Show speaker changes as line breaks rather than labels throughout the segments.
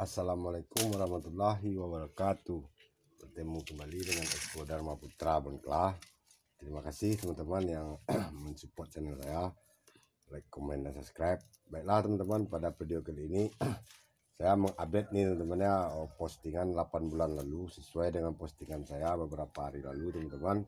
Assalamualaikum warahmatullahi wabarakatuh. Bertemu kembali dengan Eko Dharma Putra Bengklah. Terima kasih teman-teman yang mensupport channel saya, like, komen, dan subscribe. Baiklah teman-teman, pada video kali ini saya mengupdate nih teman-teman ya, postingan 8 bulan lalu sesuai dengan postingan saya beberapa hari lalu teman-teman.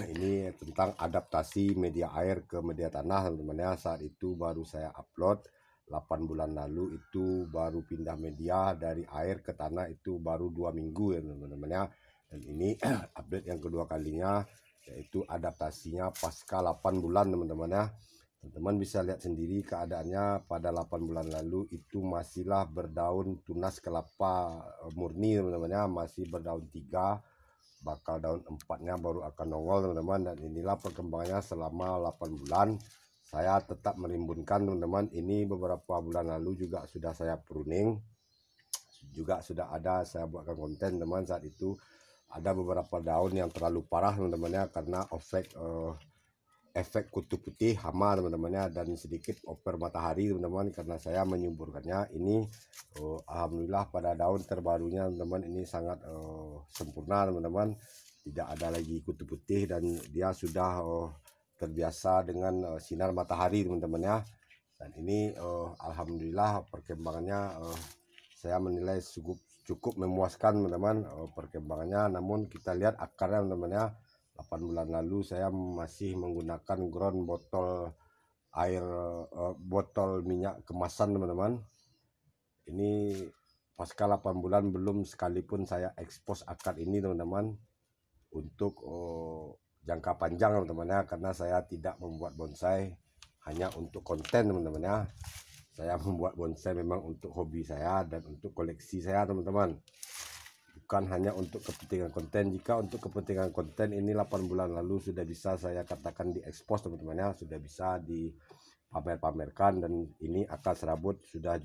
Ini tentang adaptasi media air ke media tanah teman-teman ya. Saat itu baru saya upload 8 bulan lalu, itu baru pindah media dari air ke tanah, itu baru 2 minggu ya teman-teman ya. Dan ini update yang kedua kalinya, yaitu adaptasinya pasca 8 bulan teman-teman ya. Teman-teman bisa lihat sendiri keadaannya pada 8 bulan lalu itu masihlah berdaun tunas kelapa murni teman-teman ya, masih berdaun 3, bakal daun 4-nya baru akan nongol teman-teman. Dan inilah perkembangannya selama 8 bulan. Saya tetap merimbunkan teman-teman. Ini beberapa bulan lalu juga sudah saya pruning, juga sudah ada saya buatkan konten teman. Saat itu ada beberapa daun yang terlalu parah teman-teman ya, karena efek kutu putih, hama teman-teman ya, dan sedikit over matahari teman-teman. Karena saya menyuburkannya ini, alhamdulillah pada daun terbarunya teman-teman ini sangat sempurna teman-teman, tidak ada lagi kutu putih dan dia sudah terbiasa dengan sinar matahari teman-teman ya. Dan ini alhamdulillah perkembangannya saya menilai cukup memuaskan teman-teman perkembangannya. Namun kita lihat akarnya teman-teman ya, 8 bulan lalu saya masih menggunakan ground botol air, botol minyak kemasan teman-teman. Ini pasca 8 bulan belum sekalipun saya ekspos akar ini teman-teman untuk jangka panjang teman-teman ya, karena saya tidak membuat bonsai hanya untuk konten teman-teman ya. Saya membuat bonsai memang untuk hobi saya dan untuk koleksi saya teman-teman, bukan hanya untuk kepentingan konten. Jika untuk kepentingan konten, ini 8 bulan lalu sudah bisa saya katakan diekspos teman-teman ya, sudah bisa dipamer-pamerkan, dan ini akar serabut sudah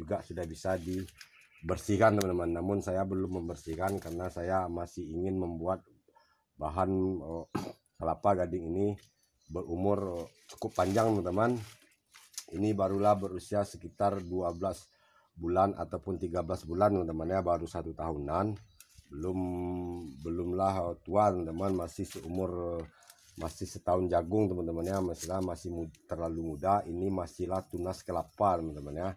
bisa dibersihkan teman-teman. Namun saya belum membersihkan karena saya masih ingin membuat bahan kelapa gading ini berumur cukup panjang teman-teman. Ini barulah berusia sekitar 12 bulan ataupun 13 bulan teman-teman ya, baru 1 tahunan, belumlah tua teman-teman, masih seumur, masih setahun jagung teman-teman ya, masih terlalu muda. Ini masihlah tunas kelapa teman-teman ya.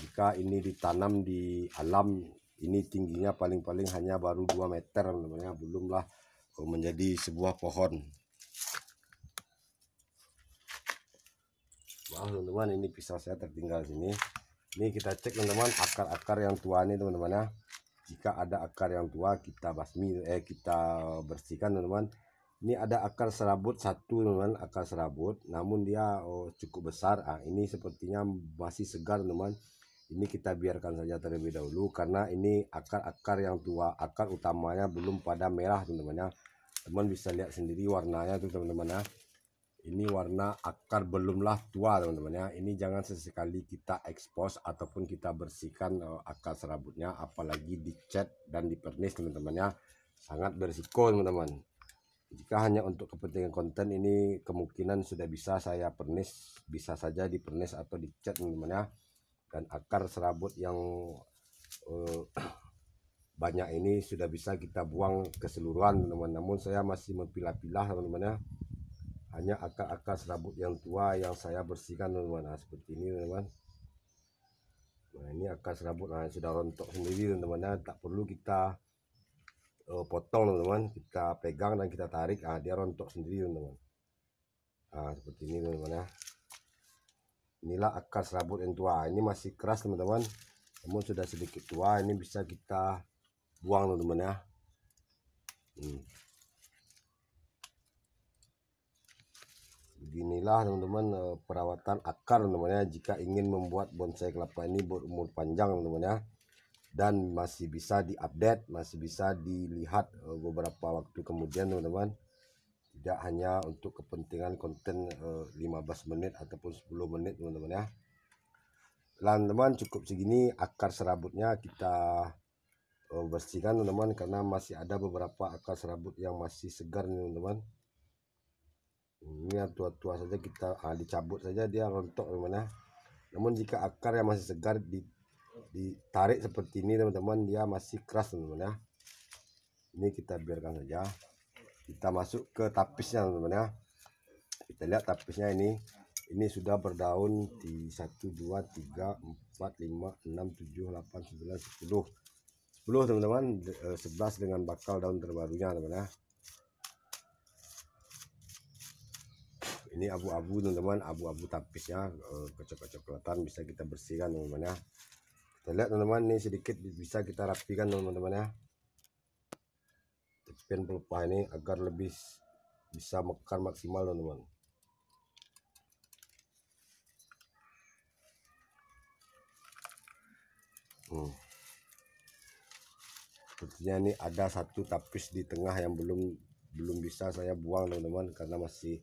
Jika ini ditanam di alam, ini tingginya paling-paling hanya baru 2 meter teman-teman ya, belumlah menjadi sebuah pohon. Maaf teman-teman, ini pisau saya tertinggal sini. Ini kita cek teman-teman akar-akar yang tua ini teman-teman ya. Jika ada akar yang tua kita kita bersihkan teman-teman. Ini ada akar serabut satu teman-teman, akar serabut, namun dia cukup besar. Ini sepertinya masih segar teman-teman. Ini kita biarkan saja terlebih dahulu karena ini akar-akar yang tua, akar utamanya belum pada merah teman-teman ya. Teman bisa lihat sendiri warnanya tuh teman-teman ya. Ini warna akar belumlah tua teman-teman ya. Ini jangan sesekali kita ekspos ataupun kita bersihkan akar serabutnya, apalagi dicat dan dipernis teman-teman ya. Sangat berisiko teman-teman. Jika hanya untuk kepentingan konten, ini kemungkinan sudah bisa saya pernis, bisa saja dipernis atau dicat teman-teman ya. Dan akar serabut yang banyak ini sudah bisa kita buang keseluruhan teman-teman. Namun saya masih memilah-pilah teman-teman ya, hanya akar-akar serabut yang tua yang saya bersihkan teman-teman. Nah, seperti ini teman-teman. Nah, ini akar serabut sudah rontok sendiri teman-teman ya, tak perlu kita potong teman-teman, kita pegang dan kita tarik, dia rontok sendiri teman-teman. Seperti ini teman-teman ya. Inilah akar serabut yang tua. Ini masih keras teman-teman, namun sudah sedikit tua. Ini bisa kita buang teman-teman ya. Beginilah teman-teman perawatan akar teman-teman ya, jika ingin membuat bonsai kelapa ini berumur panjang teman-teman ya, dan masih bisa diupdate, masih bisa dilihat beberapa waktu kemudian teman-teman. Tidak hanya untuk kepentingan konten 15 menit ataupun 10 menit teman-teman ya. Teman-teman, cukup segini akar serabutnya kita bersihkan teman-teman, karena masih ada beberapa akar serabut yang masih segar teman-teman. Ini tua-tua saja kita dicabut saja dia rontok teman-teman ya. Namun jika akar yang masih segar ditarik seperti ini teman-teman, dia masih keras teman-teman ya. Ini kita biarkan saja, kita masuk ke tapisnya teman-teman ya. Kita lihat tapisnya ini sudah berdaun di 1 2 3 4 5 6 7 8 9 10 teman-teman, 11 dengan bakal daun terbarunya teman-teman ya. Ini abu-abu teman-teman, abu-abu tapisnya kecok-kecoklatan, bisa kita bersihkan teman-teman ya. Kita lihat teman-teman, ini sedikit bisa kita rapikan teman-teman ya, tepian pelepah ini agar lebih bisa mekar maksimal teman-teman. Sepertinya ini ada satu tapis di tengah yang belum bisa saya buang teman-teman, karena masih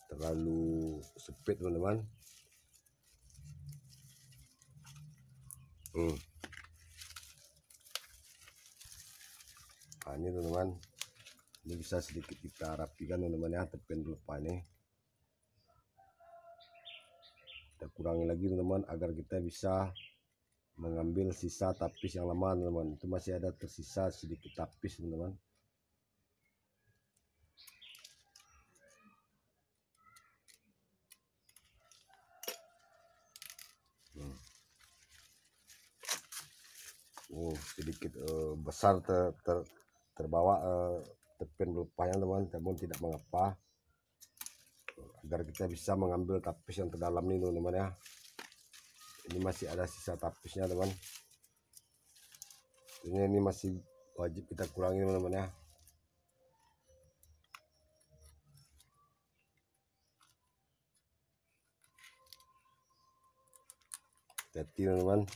terlalu sempit teman-teman. Nah, ini teman-teman, ini bisa sedikit kita rapikan teman-teman ya, tepian pelepah ini kita kurangi lagi teman-teman, agar kita bisa mengambil sisa tapis yang lama teman-teman. Itu masih ada tersisa sedikit tapis teman-teman. Sedikit besar terbawa tepian pelepahnya teman, namun tidak mengapa, agar kita bisa mengambil tapis yang terdalam ini teman-teman ya. Ini masih ada sisa tapisnya teman, ini masih wajib kita kurangi teman-teman ya. Hati teman-teman.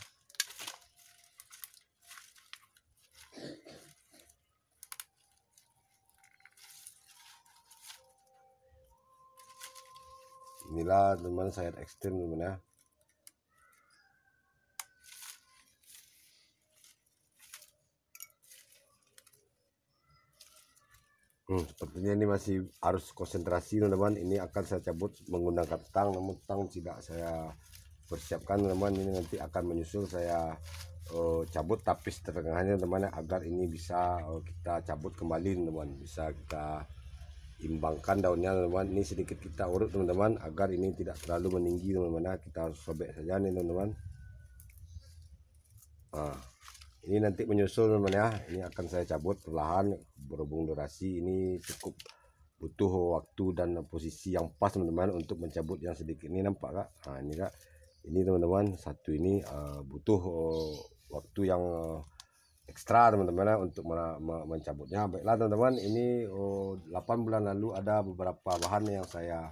Inilah teman-teman sayat ekstrim teman ya. Sepertinya ini masih harus konsentrasi teman-teman. Ini akan saya cabut menggunakan tang, namun tang tidak saya persiapkan teman-teman. Ini nanti akan menyusul saya cabut tapis tengahnya teman, agar ini bisa kita cabut kembali teman, bisa kita imbangkan daunnya teman. Ini sedikit kita urut teman-teman, agar ini tidak terlalu meninggi teman-teman. Kita harus sobek saja nih teman-teman. Nah, ini nanti menyusul teman ya, ini akan saya cabut perlahan berhubung durasi ini cukup butuh waktu dan posisi yang pas teman-teman untuk mencabut yang sedikit ini, nampak kak? Nah ini kak, ini teman-teman satu ini butuh waktu yang ekstra teman-teman untuk mencabutnya. Baiklah teman-teman, ini 8 bulan lalu ada beberapa bahan yang saya,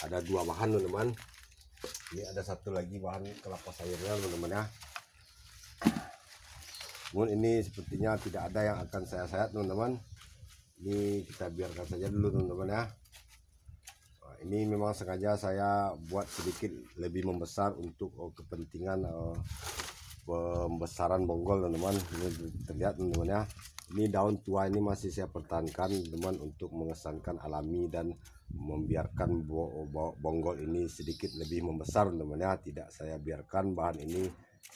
ada 2 bahan teman-teman. Ini ada satu lagi bahan kelapa sayurnya teman-teman ya. Namun ini sepertinya tidak ada yang akan saya sayat teman-teman. Ini kita biarkan saja dulu teman-teman ya. Nah, ini memang sengaja saya buat sedikit lebih membesar untuk kepentingan pembesaran bonggol teman-teman. Ini terlihat teman-teman ya, ini daun tua ini masih saya pertahankan teman untuk mengesankan alami dan membiarkan bonggol ini sedikit lebih membesar teman ya. Tidak saya biarkan bahan ini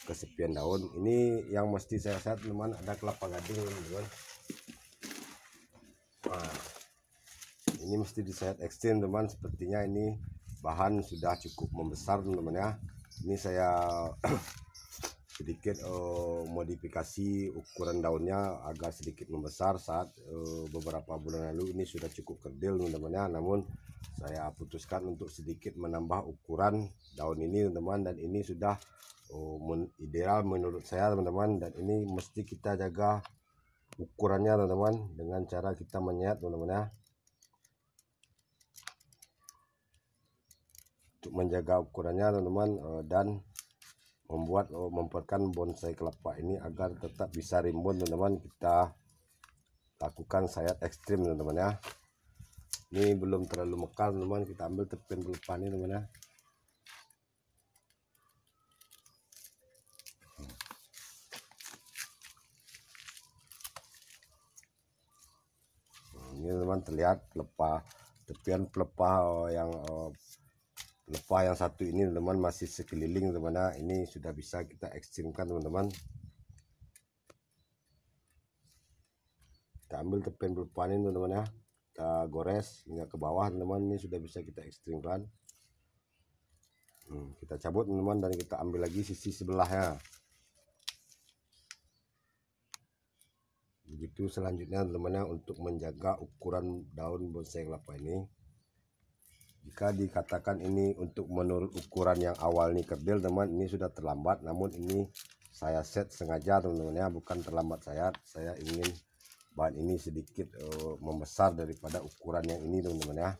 kesepian daun. Ini yang mesti saya lihat teman, ada kelapa gading teman. Nah, ini mesti disayat ekstrim teman. Sepertinya ini bahan sudah cukup membesar teman ya. Ini saya sedikit modifikasi ukuran daunnya agar sedikit membesar saat beberapa bulan lalu. Ini sudah cukup kerdil teman-teman ya, namun saya putuskan untuk sedikit menambah ukuran daun ini teman-teman, dan ini sudah ideal menurut saya teman-teman. Dan ini mesti kita jaga ukurannya teman-teman dengan cara kita menyayat teman-teman ya, untuk menjaga ukurannya teman-teman dan membuatkan bonsai kelapa ini agar tetap bisa rimbun teman-teman. Kita lakukan sayat ekstrim teman-teman ya. Ini belum terlalu mekar teman, kita ambil tepian pelepah ini teman ya. Ini teman terlihat pelepah, tepian pelepah yang Lepas yang satu ini teman-teman masih sekeliling teman-teman, ini sudah bisa kita ekstrimkan teman-teman. Kita ambil tepen pelupan ini teman-teman ya, kita gores hingga ke bawah teman-teman. Ini sudah bisa kita ekstrimkan. Kita cabut teman-teman dan kita ambil lagi sisi sebelahnya. Begitu selanjutnya teman-teman untuk menjaga ukuran daun bonsai kelapa ini. Jika dikatakan ini untuk menurut ukuran yang awal ini kerdil teman, ini sudah terlambat. Namun ini saya set sengaja teman-teman ya, bukan terlambat saya ingin bahan ini sedikit membesar daripada ukuran yang ini teman-teman ya.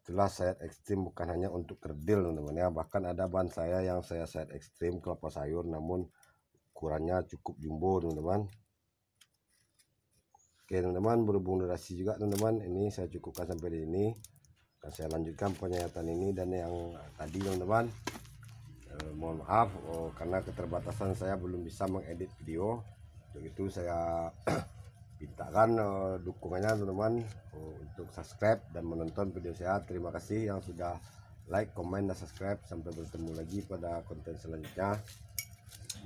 Itulah sayat ekstrim bukan hanya untuk kerdil teman-teman ya, bahkan ada bahan saya yang saya sayat ekstrim kelapa sayur namun ukurannya cukup jumbo teman-teman. Oke teman-teman, berhubung durasi juga teman-teman, ini saya cukupkan sampai di sini. Dan saya lanjutkan penyayatan ini dan yang tadi teman-teman. Mohon maaf karena keterbatasan saya belum bisa mengedit video. Untuk itu saya mintakan dukungannya teman-teman untuk subscribe dan menonton video saya. Terima kasih yang sudah like, komen, dan subscribe. Sampai bertemu lagi pada konten selanjutnya.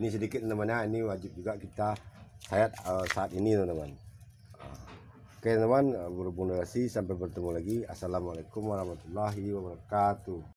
Ini sedikit teman-teman ya, ini wajib juga kita sayat saat ini teman-teman. Oke teman-teman, berhubung durasi, sampai bertemu lagi. Assalamualaikum warahmatullahi wabarakatuh.